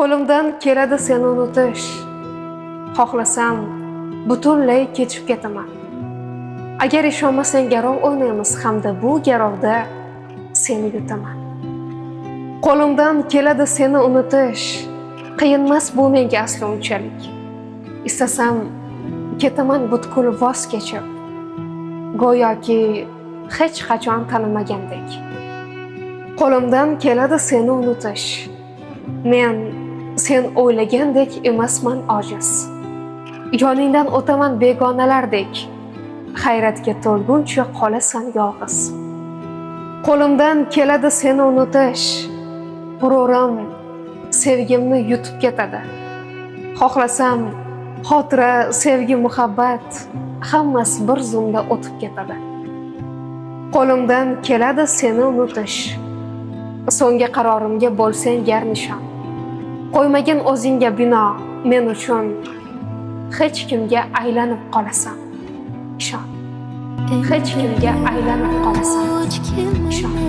Qo'limdan keladi seni unutish. Xohlasam butunlay kechib ketaman. Agar ishonmasang garov o'ynaymiz hamda bu garovda seni yutaman. Qo'limdan keladi seni unutish. Qiyinmas bu menga aslo unchalik. Istasam ketaman butkul voz kechib. Go'yoki hech qachon tanimagandek. Qo'limdan keladi seni unutish. Men sen o'ylagandek emasman ojiz. Yoningdan o'taman begonalardek. Hayratga to'lguncha qolasan yolg'iz. Qo'limdan keladi seni unutish. G'ururim sevgimni yutib ketadi. Xohlasam xotira, sevgi, muhabbat hammasi bir zumda o'tib ketadi. Qo'limdan keladi seni unutish. So'nggi qarorimga bo'lsang gar nishon. Qo'ymagin o'zingga bino men uchun hech kimga aylanib qolasan. Ishon. Hech kimga aylanib qolasan. Ishon.